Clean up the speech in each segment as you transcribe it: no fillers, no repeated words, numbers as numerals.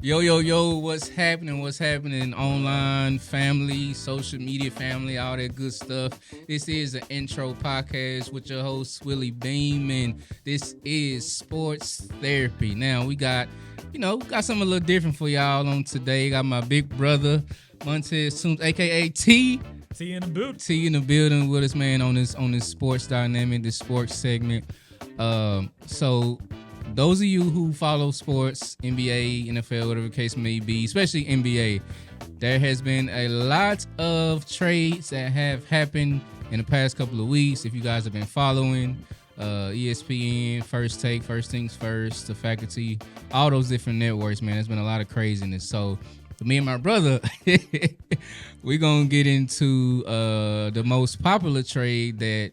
Yo, yo, yo, what's happening? What's happening online, family, social media family, all that good stuff. This is an intro podcast with your host, Beamen. This is sports therapy. Now, we got something a little different for y'all on today. Got my big brother, Montez Toombs, a.k.a. T. T in the building. T in the building with us, man, on this sports dynamic, this sports segment. So those of you who follow sports, NBA, NFL, whatever the case may be, especially NBA, there has been a lot of trades that have happened in the past couple of weeks. If you guys have been following ESPN, First Take, First Things First, The Faculty, all those different networks, man, there's been a lot of craziness. So me and my brother, we're going to get into the most popular trade that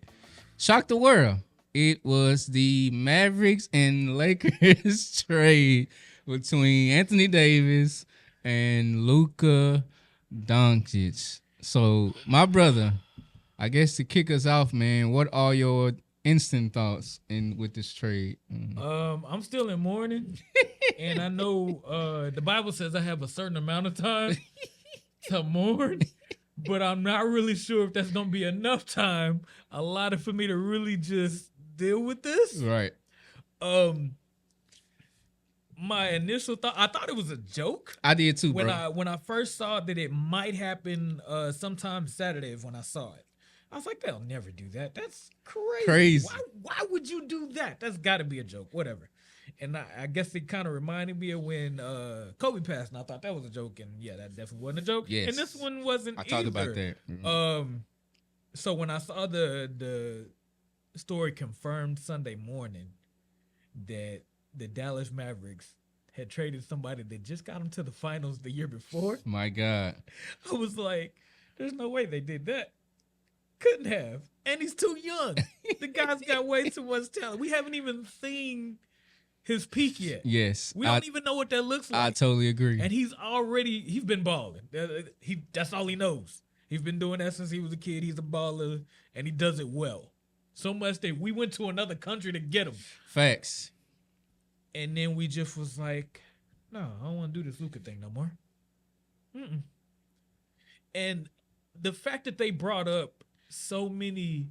shocked the world. It was the Mavericks and Lakers trade between Anthony Davis and Luka Doncic. So, my brother, I guess to kick us off, man, what are your instant thoughts with this trade? I'm still in mourning, and I know the Bible says I have a certain amount of time to mourn, but I'm not really sure if that's gonna be enough time allotted for me to really just deal with this. Right. My initial thought, I thought it was a joke. I did too, bro. When I first saw that it might happen sometime Saturday when I saw it. I was like, they'll never do that. That's crazy. Why would you do that? That's got to be a joke. Whatever. And I guess it kind of reminded me of when Kobe passed, and I thought that was a joke. And yeah, that definitely wasn't a joke. Yes. And this one wasn't I talked either. about that. Mm-hmm. So when I saw the story confirmed Sunday morning that the Dallas Mavericks had traded somebody that just got them to the finals the year before. My God. I was like, there's no way they did that. Couldn't have. And he's too young. The guy's got way too much talent. We haven't even seen his peak yet. Yes. We don't even know what that looks like. I totally agree. And he's been balling. That's all he knows. He's been doing that since he was a kid. He's a baller, and he does it well. So much that we went to another country to get him. Facts. And then we just was like, no, I don't want to do this Luka thing no more. Mm-mm. And the fact that they brought up so many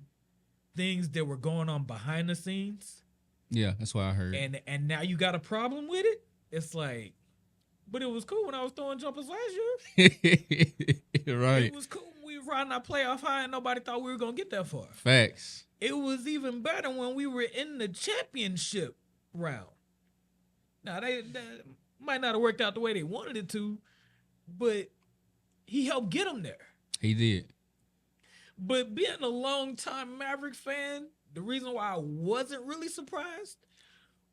things that were going on behind the scenes. Yeah, that's what I heard. And now you got a problem with it? It's like, but it was cool when I was throwing jumpers last year. Right. It was cool when we were riding our playoff high and nobody thought we were going to get that far. Facts. It was even better when we were in the championship round. Now, they might not have worked out the way they wanted it to, but he helped get them there. He did. But being a longtime Mavericks fan, the reason why I wasn't really surprised,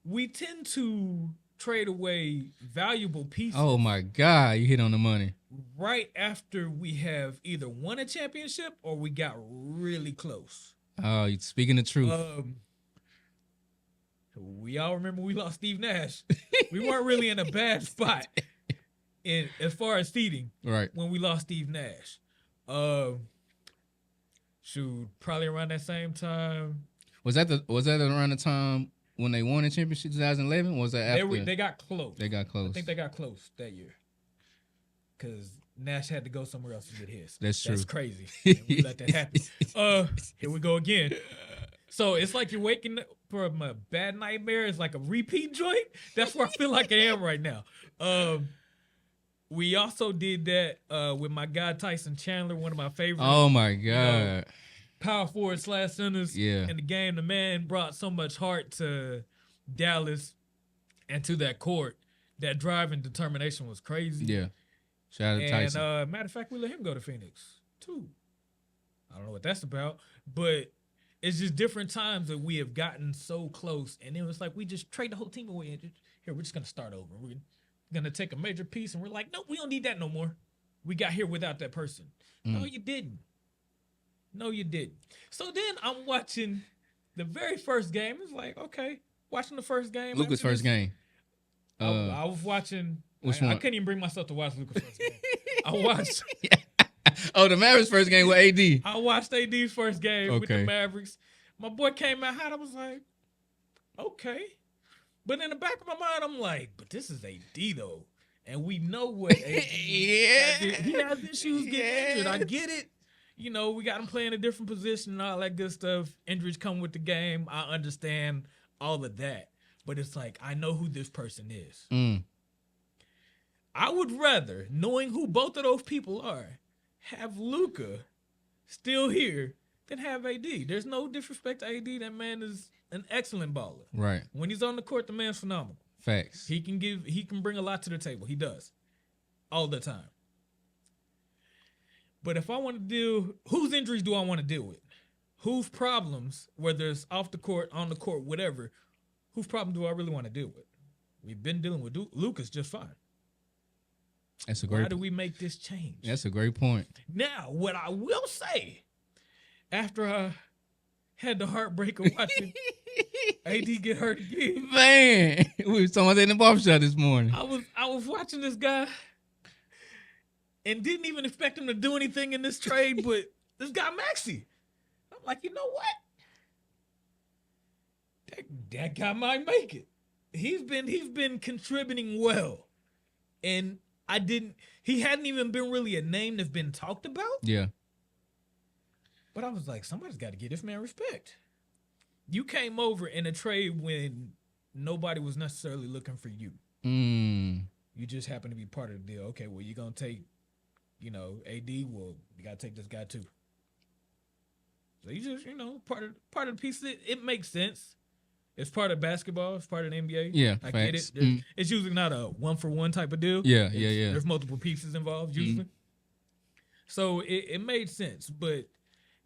we tend to trade away valuable pieces. Oh, my God. You hit on the money. Right after we have either won a championship or we got really close. Oh, you're speaking the truth. We all remember we lost Steve Nash. We weren't really in a bad spot as far as seeding. Right. When we lost Steve Nash. Probably around that same time. Was that around the time when they won the championship 2011? Or was that after? They got close. They got close. I think they got close that year. Because Nash had to go somewhere else to get his. That's true. That's crazy. We let that happen. Here we go again. So it's like you're waking up from a bad nightmare. It's like a repeat joint. That's where I feel like I am right now. We also did that with my guy Tyson Chandler, one of my favorites. Oh, my God. Power forward / centers. Yeah. In the game, the man brought so much heart to Dallas and to that court. That drive and determination was crazy. Yeah. Shout out to Tyson. And matter of fact, we let him go to Phoenix, too. I don't know what that's about, but it's just different times that we have gotten so close, and it was like we just trade the whole team away. And here, we're just going to start over. We're going to take a major piece, and we're like, no, we don't need that no more. We got here without that person. No, you didn't. No, you didn't. So then I'm watching the very first game. It's like, okay, watching the first game. Luka's first game. I was watching. Which one? I couldn't even bring myself to watch Luka's first game. I watched. Oh, the Mavericks first game with AD. I watched AD's first game with the Mavericks. My boy came out hot. I was like, okay. But in the back of my mind, I'm like, but this is AD, though. And we know what AD he has issues getting injured. I get it. You know, we got him playing a different position and all that good stuff. Injuries come with the game. I understand all of that. But it's like, I know who this person is. I would rather, knowing who both of those people are, have Luka still here than have AD. There's no disrespect to AD. That man is an excellent baller. Right. When he's on the court, the man's phenomenal. Facts. He can bring a lot to the table. He does. All the time. But if I want to deal, whose injuries do I want to deal with? Whose problems, whether it's off the court, on the court, whatever, whose problem do I really want to deal with? We've been dealing with Luka's just fine. That's a great. Why do we make this change? That's a great point. Now, what I will say, after I had the heartbreak of watching AD get hurt again, Man, we was talking about that in the barbershop this morning. I was watching this guy and didn't even expect him to do anything in this trade, but this guy Maxey, I'm like, you know what? That guy might make it. He's been contributing well, and he hadn't even been really a name that's been talked about. Yeah. But I was like, somebody's got to give this man respect. You came over in a trade when nobody was necessarily looking for you. You just happened to be part of the deal. Okay, well, you're going to take, AD. Well, you got to take this guy too. So you just, part of the piece. It makes sense. It's part of basketball. It's part of the NBA. Yeah, I facts. get it. It's usually not a 1-for-1 type of deal. Yeah. There's multiple pieces involved usually. So it made sense. But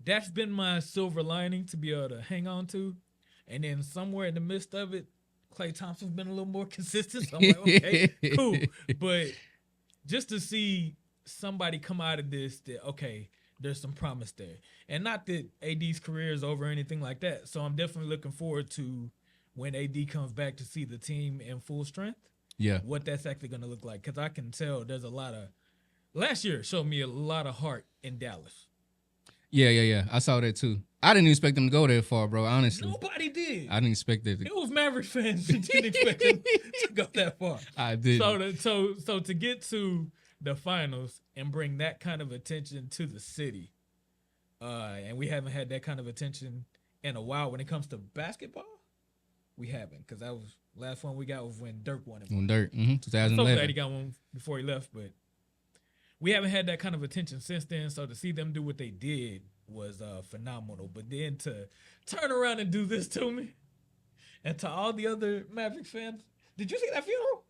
that's been my silver lining to be able to hang on to. And then somewhere in the midst of it, Klay Thompson's been a little more consistent. So I'm like, okay, cool. But just to see somebody come out of this that, okay, there's some promise there. And not that AD's career is over or anything like that. So I'm definitely looking forward to when AD comes back to see the team in full strength. Yeah. What that's actually going to look like. Because I can tell there's a lot of – last year showed me a lot of heart in Dallas. Yeah. I saw that too. I didn't expect them to go that far, bro, honestly. Nobody did. I didn't expect that. It was Mavericks fans that didn't expect them to go that far. I did. So to get to the finals and bring that kind of attention to the city, and we haven't had that kind of attention in a while when it comes to basketball. We haven't, because that was last one we got was when Dirk won it. When Dirk, 2011. I'm so glad he got one before he left, but we haven't had that kind of attention since then. So to see them do what they did was phenomenal. But then to turn around and do this to me, and to all the other Mavericks fans, did you see that funeral?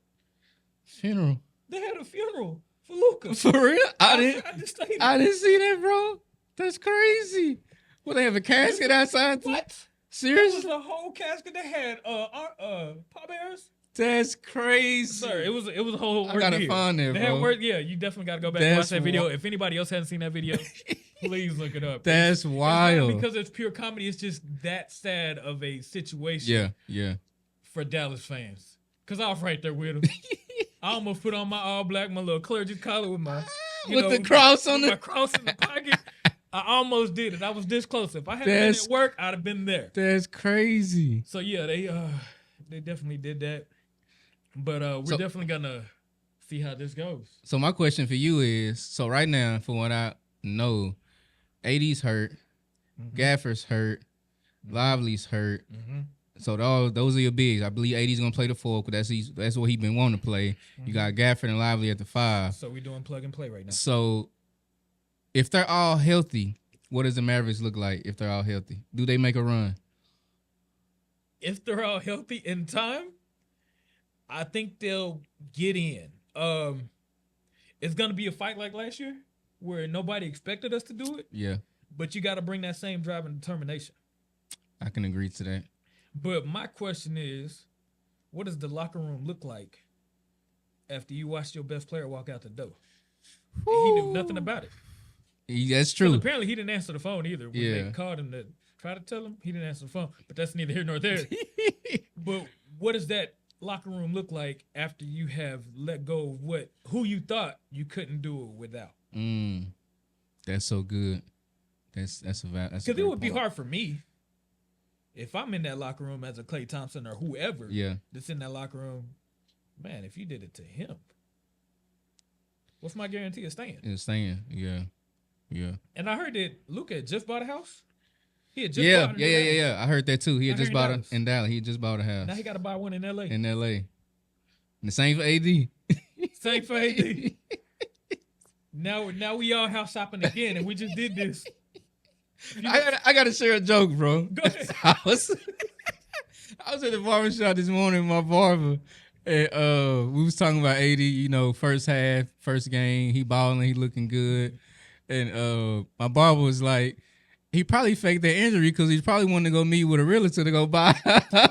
Funeral? They had a funeral for Luka. For real? I didn't see that, bro. That's crazy. Well, they have a casket outside too? What? Seriously? It was a whole casket. They had pallbearers. That's crazy. Sir, it was a whole. I gotta find that, bro. Yeah, you definitely gotta go back and watch that video. If anybody else hasn't seen that video, please look it up. That's wild. It's not because it's pure comedy. It's just that sad of a situation. Yeah. For Dallas fans, cause I was right there with them. I almost put on my all black, my little clergy collar with my the cross on my cross in the pocket. I almost did it. I was this close. If I hadn't been at work, I'd have been there. That's crazy. So yeah, they definitely did that. But we're definitely gonna see how this goes. So my question for you is: so right now, from what I know, AD's hurt, Gaffer's hurt, Lively's hurt. So those are your bigs. I believe AD's gonna play the 4 because that's what he's been wanting to play. You got Gafford and Lively at the 5. So we're doing plug and play right now. So if they're all healthy, what does the Mavericks look like if they're all healthy? Do they make a run? If they're all healthy in time, I think they'll get in. It's going to be a fight like last year where nobody expected us to do it. Yeah. But you got to bring that same drive and determination. I can agree to that. But my question is, what does the locker room look like after you watched your best player walk out the door? He knew nothing about it. That's true. Apparently, he didn't answer the phone either. When they called him to try to tell him, he didn't answer the phone. But that's neither here nor there. But what does that locker room look like after you have let go of who you thought you couldn't do it without? That's so good. That's a because it would be hard for me if I'm in that locker room as a Klay Thompson or whoever that's in that locker room. Man, if you did it to him, What's my guarantee of staying? It's staying. Yeah. Yeah. And I heard that Luka had just bought a house. He had just bought a new house. Yeah. I heard that too. He had just bought Dallas. in Dallas. He had just bought a house. Now he got to buy one in L.A. In LA. And the same for AD. Same for AD. Now we all house shopping again, and we just did this. I gotta share a joke, bro. Go ahead. I was at the barbershop this morning with my barber, and we was talking about AD, first half, first game, he balling, he looking good. And my barber was like, he probably faked that injury because he's probably wanting to go meet with a realtor to go buy a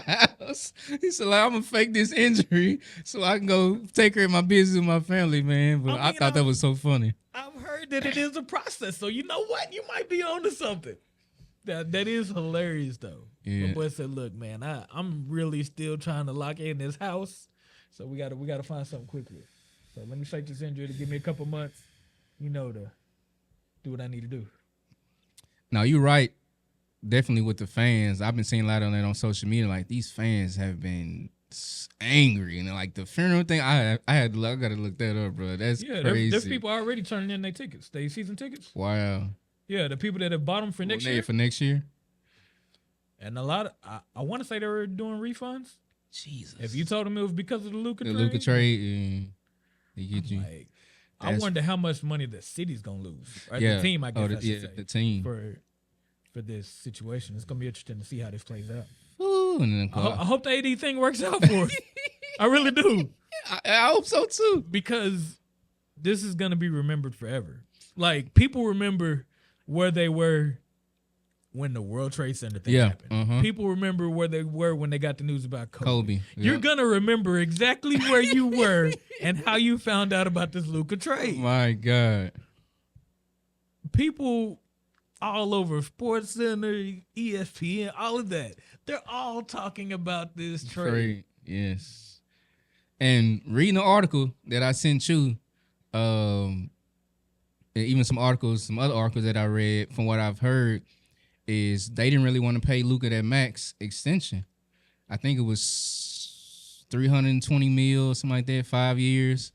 house. He said, like, I'm gonna fake this injury so I can go take care of my business with my family, man. But I thought that was so funny. I've heard that it is a process, so you know what? You might be onto something. That is hilarious though. Yeah. My boy said, "Look, man, I'm really still trying to lock in this house, so we gotta find something quickly. So let me fake this injury to give me a couple months, to do what I need to do." Now you're right. Definitely with the fans. I've been seeing a lot on that on social media. Like, these fans have been angry, and like the funeral thing. I gotta look that up, bro. That's crazy. There's people already turning in their tickets, their season tickets. Wow. Yeah, the people that have bought them for next year. For next year. And a lot of I want to say they were doing refunds. Jesus. If you told them it was because of the Luka trade, Luka trade, they get you. Like, I wonder how much money the city's gonna lose. Or Yeah. the team, I guess. I should say, the team for this situation. It's gonna be interesting to see how this plays out. Ooh, and then I hope the AD thing works out for us. I really do. I hope so too. Because this is gonna be remembered forever. Like, people remember where they were when the World Trade Center thing happened. Uh-huh. People remember where they were when they got the news about Kobe. You're Yep. gonna remember exactly where you were and how you found out about this Luka trade. My God. People all over Sports Center, ESPN, all of that, they're all talking about this trade. Yes. And reading the article that I sent you, and even some other articles that I read, from what I've heard, is they didn't really want to pay Luka that max extension. I think it was $320 million, something like that, 5 years.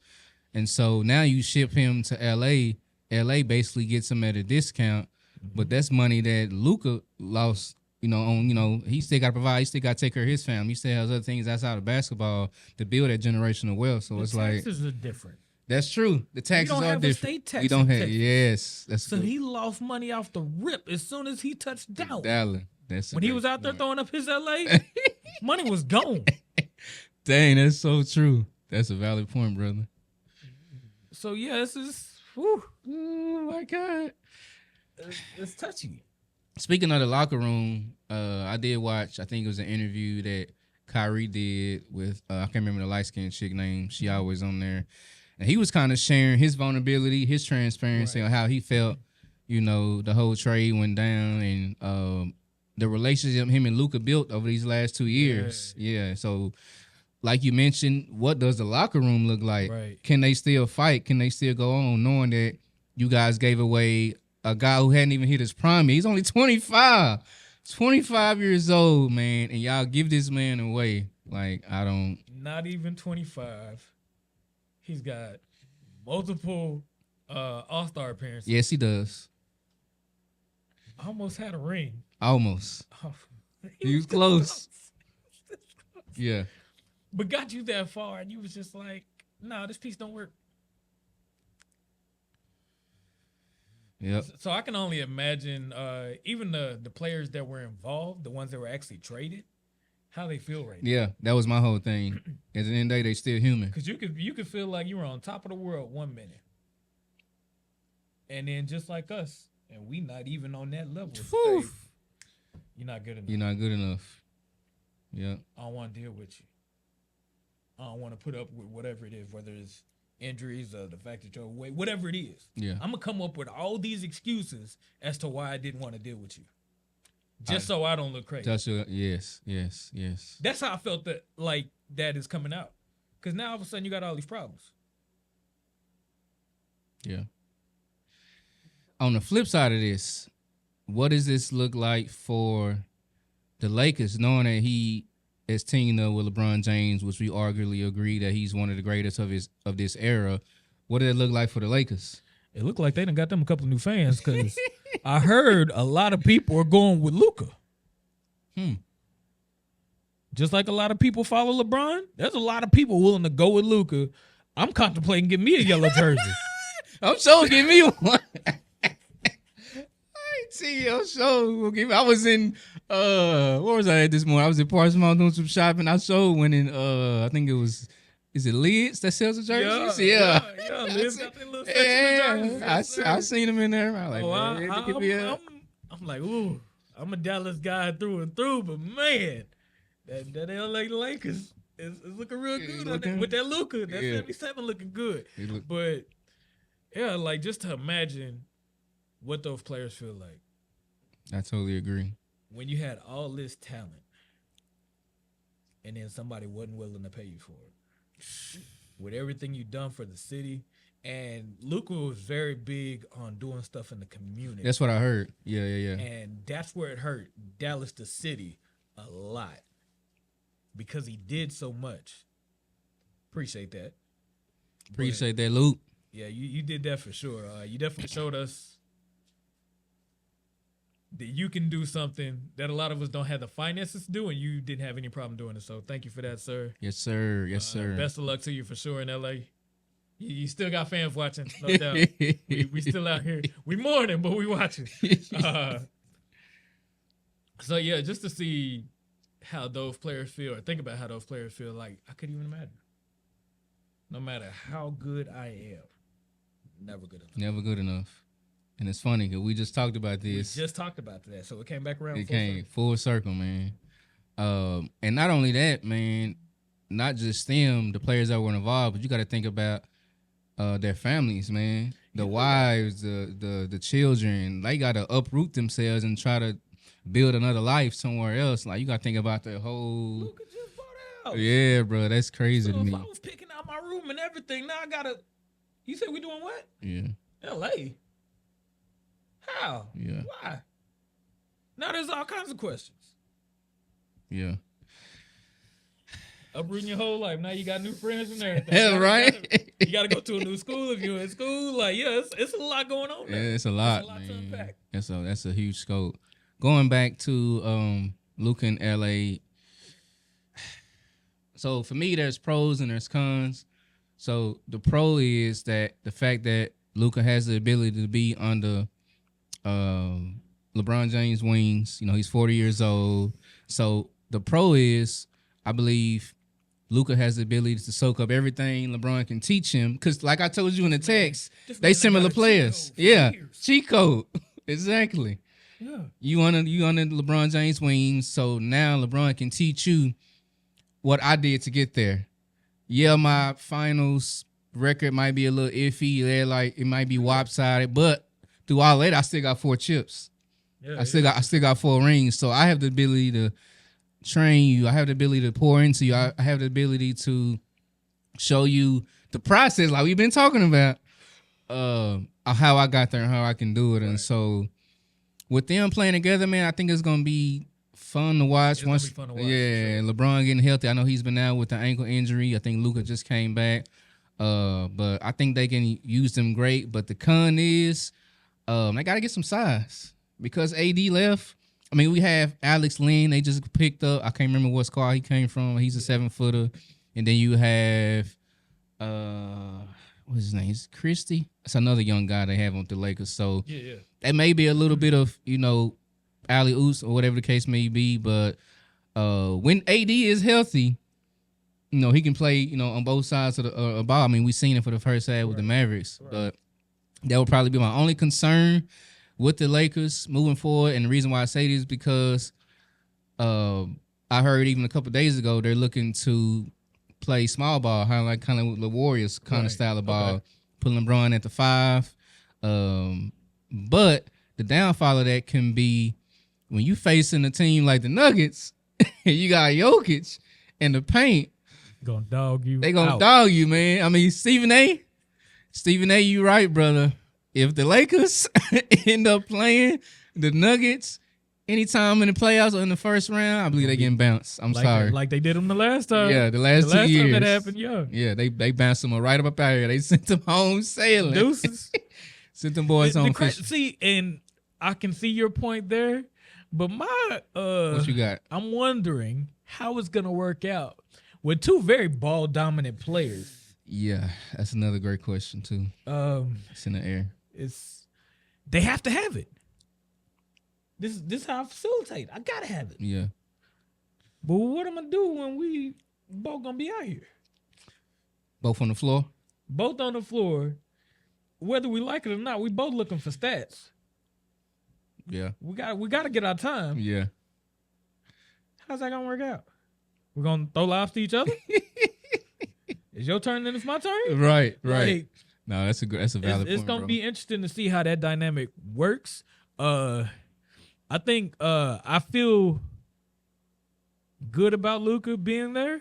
And so now you ship him to LA. LA basically gets him at a discount, but that's money that Luka lost. He still got to provide. He still got to take care of his family. He still has other things outside of basketball to build that generational wealth. So it's like, taxes are different. That's true. The taxes don't are have a different. state tax We don't in have. Texas. Yes, that's So good. he lost money off the rip as soon as he touched down. Dallas. That's When he was out there throwing up his LA, money was gone. Dang, that's so true. That's a valid point, brother. So yeah, this is whew, Oh my God. it's touchy. Speaking of the locker room, I did watch. I think it was an interview that Kyrie did with I can't remember the light skinned chick name. She always on there, and he was kind of sharing his vulnerability, his transparency on how he felt. The whole trade went down, and the relationship him and Luka built over these last 2 years. Yeah. So, like you mentioned, what does the locker room look like? Right. Can they still fight? Can they still go on, knowing that you guys gave away a guy who hadn't even hit his prime? He's only 25. 25 years old, man, and y'all give this man away. Like, I don't. Not even 25. He's got multiple All-Star appearances. Yes, he does. Almost had a ring. Almost. Oh, He was close. Yeah. But got you that far, and you was just like, no, this piece don't work. Yep. So I can only imagine even the players that were involved, the ones that were actually traded, how they feel right now. Yeah, that was my whole thing. At the end of the day, they still human. Because you could feel like you were on top of the world 1 minute. And then just like us, and we not even on that level. Say, you're not good enough. You're not good enough. Yeah. I don't want to deal with you. I don't want to put up with whatever it is, whether it's injuries or the fact that you're away, whatever it is. Yeah. I'm going to come up with all these excuses as to why I didn't want to deal with you. Just so I don't look crazy. Yes. That's how I felt that is coming out. Because now all of a sudden you got all these problems. Yeah. On the flip side of this, what does this look like for the Lakers, knowing that he as teaming up with LeBron James, which we arguably agree that he's one of the greatest of this era. What did it look like for the Lakers? It looked like they done got them a couple of new fans because I heard a lot of people are going with Luka. Just like a lot of people follow LeBron, there's a lot of people willing to go with Luka. I'm contemplating getting me a yellow jersey. I'm sure give me one. I'm sure give me. I was in where was I at this morning? I was in Parks Mall doing some shopping. I sure went in I think it was. Is it Lids that sells the jerseys? Yeah. Lids got their little section of jerseys. I seen them in there. I'm like, I'm like, ooh, I'm a Dallas guy through and through, but man, that LA Lakers is looking real good with that Luka. That 77 looking good. But yeah, like just to imagine what those players feel like. I totally agree. When you had all this talent and then somebody wasn't willing to pay you for it. With everything you've done for the city, and Luka was very big on doing stuff in the community. That's what I heard. Yeah. And that's where it hurt Dallas, the city, a lot because he did so much. Appreciate that. Appreciate that, Luke. Yeah, you did that for sure. You definitely showed us that you can do something that a lot of us don't have the finances to do, and you didn't have any problem doing it. So thank you for that, sir. Yes, sir. Yes, sir. Best of luck to you for sure in LA. You still got fans watching, no doubt. we still out here. We mourning, but we watching. So yeah, just to see how those players feel, or think about how those players feel, like I couldn't even imagine. No matter how good I am, never good enough. Never good enough. And it's funny because we just talked about this. We just talked about that, so it came back around. It came full circle, man. And not only that, man, not just them, the players that were involved, but you got to think about their families, man. The wives, the children. They got to uproot themselves and try to build another life somewhere else. Like you got to think about their whole. Luka just bought out. Yeah, bro, that's crazy so to me. If I was picking out my room and everything, now I gotta. You said we doing what? Yeah. L.A. How? Yeah. Why? Now there's all kinds of questions. Yeah. Uprooting your whole life. Now you got new friends and everything. Yeah, right? You got to go to a new school if you're in school. Like, yeah, it's a lot going on there. Yeah, it's a lot, man. To unpack. That's a huge scope. Going back to Luka in LA. So for me, there's pros and there's cons. So the pro is that the fact that Luka has the ability to be under LeBron James' wings. You know, he's 40 years old. So the pro is, I believe, Luka has the ability to soak up everything LeBron can teach him. Because like I told you in the text, they similar players. Yeah, cheat code. Exactly. Yeah. You under LeBron James' wings, so now LeBron can teach you what I did to get there. Yeah, my finals record might be a little iffy. They're like it might be lopsided, but through all that, I still got 4 chips. Yeah, I still got 4 rings. So I have the ability to train you. I have the ability to pour into you. I have the ability to show you the process, like we've been talking about, how I got there and how I can do it. Right. And so with them playing together, man, I think it's gonna be fun to watch. Fun to watch, yeah, sure. LeBron getting healthy. I know he's been out with the ankle injury. I think Luka just came back. But I think they can use them great. But the con is they got to get some size because AD left. I mean, we have Alex Len. They just picked up. I can't remember what squad he came from. He's a 7-footer. And then you have, what's his name? Is Christie? That's another young guy they have on the Lakers. So that may be a little bit of, alley-oops or whatever the case may be. But when AD is healthy, he can play, on both sides of the ball. I mean, we've seen it for the first half with the Mavericks. Right. But that would probably be my only concern with the Lakers moving forward. And the reason why I say this is because I heard even a couple of days ago they're looking to play small ball, kind of the Warriors kind of style of ball, putting LeBron at the 5. But the downfall of that can be when you facing a team like the Nuggets, you got Jokic in the paint. Gonna dog you. They gonna dog you, man. I mean, Stephen A, you right, brother. If the Lakers end up playing the Nuggets anytime in the playoffs or in the first round, I believe they getting bounced. I'm sorry. Like they did them the last time. Yeah, the last 2 years. time that happened, yeah. Yeah, they bounced them right up out here. They sent them home sailing. Deuces. Sent them boys home fishing. See, and I can see your point there, but what you got? I'm wondering how it's gonna work out with two very ball dominant players. Yeah, that's another great question too. It's in the air. They have to have it. This is how I facilitate. I gotta have it. Yeah. But what am I gonna do when we both gonna be out here? Both on the floor? Both on the floor. Whether we like it or not, we both looking for stats. Yeah. We gotta get our time. Yeah. How's that gonna work out? We're gonna throw lobs to each other? It's your turn, then it's my turn? Right. Like, no, that's a valid point. It's gonna be interesting to see how that dynamic works. I think I feel good about Luka being there.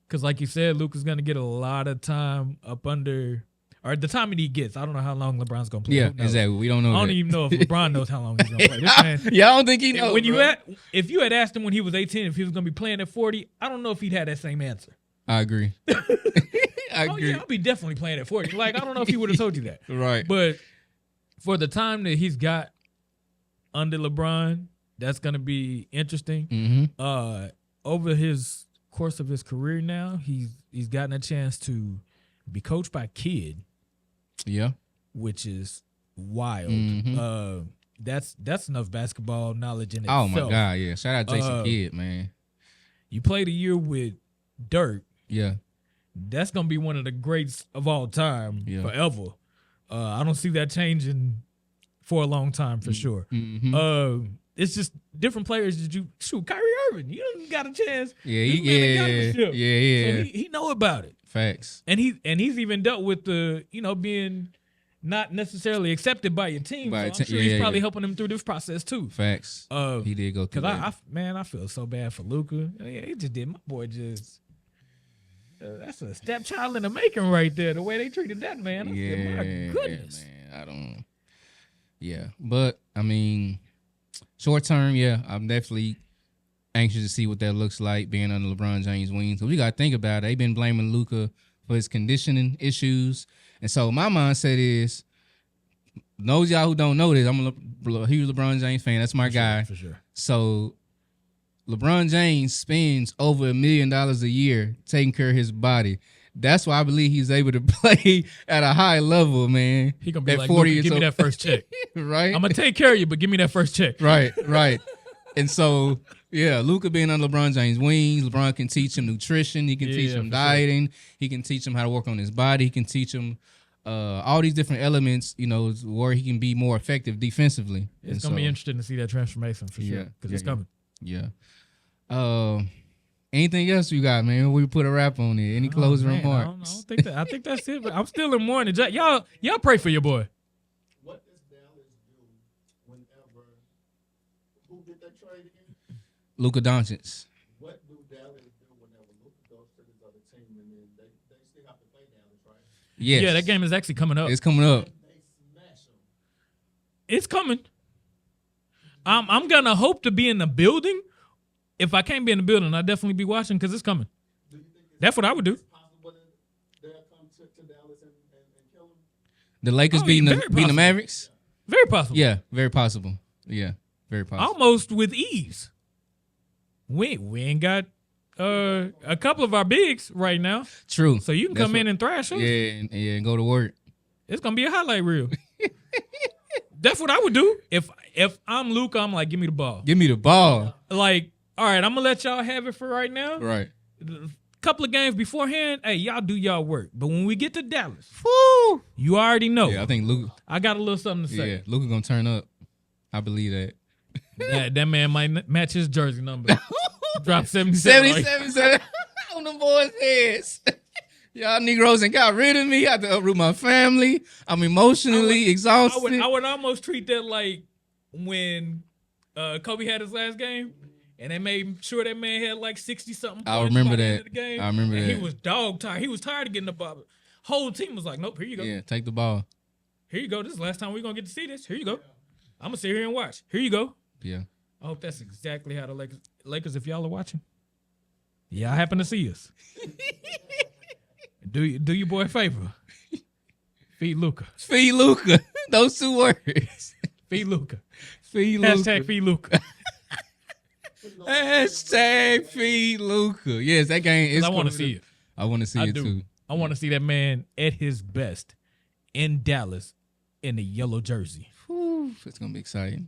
Cause like you said, Luka's gonna get a lot of time up under, or the time that he gets. I don't know how long LeBron's gonna play. Yeah, exactly. We don't know. I don't even know if LeBron knows how long he's gonna play. This man, yeah, I don't think he knows. If you had asked him when he was 18 if he was gonna be playing at 40, I don't know if he'd had that same answer. I agree. I agree. Oh yeah, I'll be definitely playing at 40. Like I don't know if he would have told you that. Right. But for the time that he's got under LeBron, that's gonna be interesting. Mm-hmm. Over his course of his career now, he's gotten a chance to be coached by a kid. Yeah. Which is wild. Mm-hmm. That's enough basketball knowledge in itself. Oh my God, yeah. Shout out Jason Kidd, man. You played a year with Dirk. Yeah. That's gonna be one of the greats of all time forever. I don't see that changing for a long time for sure. Mm-hmm. It's just different players that you shoot. Kyrie Irving, you don't got a chance. Yeah, yeah. So he know about it. Facts. And he's even dealt with the being not necessarily accepted by your team. So I'm sure he's probably helping him through this process too. Facts. He did go through that. Because I feel so bad for Luka. He just did. My boy just. That's a stepchild in the making right there. The way they treated that man. I said, my goodness. Man. Yeah, but I mean, short term, I'm definitely anxious to see what that looks like being under LeBron James' wings. So we got to think about it. They've been blaming Luka for his conditioning issues. And so my mindset is, those y'all who don't know this, I'm a huge LeBron James fan. That's my guy. For sure. So LeBron James spends over $1 million a year taking care of his body. That's why I believe he's able to play at a high level, man. He gonna be like, 40 give me that first check. Right? I'm gonna take care of you, but give me that first check. Right. And so, Luka being on LeBron James' wings, LeBron can teach him nutrition. He can teach him dieting. Sure. He can teach him how to work on his body. He can teach him all these different elements, where he can be more effective defensively. It's going to be interesting to see that transformation for sure, because it's coming. Yeah. Anything else you got, man? We put a wrap on it. Any closing remarks? I don't think that. I think that's it. But I'm still in mourning. Y'all pray for your boy. What does Dallas do whenever? Who did that trade again? Luka Doncic. What do Dallas do whenever Luka goes to this other team and then they still have to play Dallas, right? Yes. Yeah, that game is actually coming up. It's coming up. They smash them. It's coming. I'm gonna hope to be in the building. If I can't be in the building, I'll definitely be watching because it's coming. Do you think that's what I would do. It's possible that they'll come to Dallas and kill them? The Lakers beating the Mavericks? Very possible. Yeah, very possible. Yeah, very possible. Almost with ease. We ain't got a couple of our bigs right now. True. So you can come in and thrash us. Yeah, and go to work. It's gonna be a highlight reel. That's what I would do. If I'm Luka, I'm like, give me the ball. Give me the ball. Like, all right, I'm gonna let y'all have it for right now. Right. A couple of games beforehand, hey, y'all do y'all work. But when we get to Dallas, woo, you already know. Yeah, I think Luka. I got a little something to say. Yeah, Luka gonna turn up. I believe that. that man might match his jersey number. Drop 77. 77 on them boys' heads. Y'all Negroes ain't got rid of me. I have to uproot my family. I'm emotionally exhausted. I would almost treat that like when Kobe had his last game and they made sure that man had like 60-something points. I remember by the that. end of the game, I remember and that. He was dog tired. He was tired of getting the ball. Whole team was like, nope, here you go. Yeah, take the ball. Here you go. This is the last time we're going to get to see this. Here you go. I'm going to sit here and watch. Here you go. Yeah. I hope that's exactly how the Lakers, if y'all are watching, yeah, I happen to see us. do your boy a favor. Feed Luka. Feed Luka. Those 2 words. Feed Luka. Feed Luka. Hashtag feed Luka. Hashtag feed Luka. Yes, that game is. I want to see it. I want to see it too. I want to see that man at his best in Dallas in a yellow jersey. Whew, it's gonna be exciting.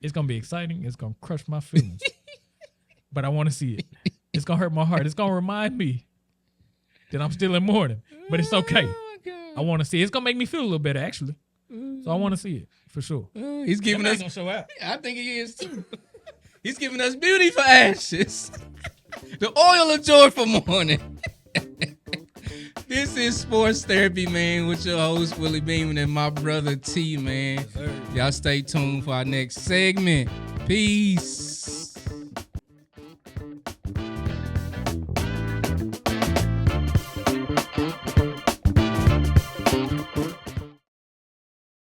It's gonna be exciting. It's gonna crush my feelings, but I want to see it. It's gonna hurt my heart. It's gonna remind me that I'm still in mourning, but it's okay. I want to see it. It's gonna make me feel a little better, actually. So I want to see it for sure. He's giving us. Gonna show out. I think he is too. He's giving us beauty for ashes, the oil of joy for mourning. This is Sports Therapy, man, with your host, Willie Beamen, and my brother T, man. Y'all stay tuned for our next segment. Peace.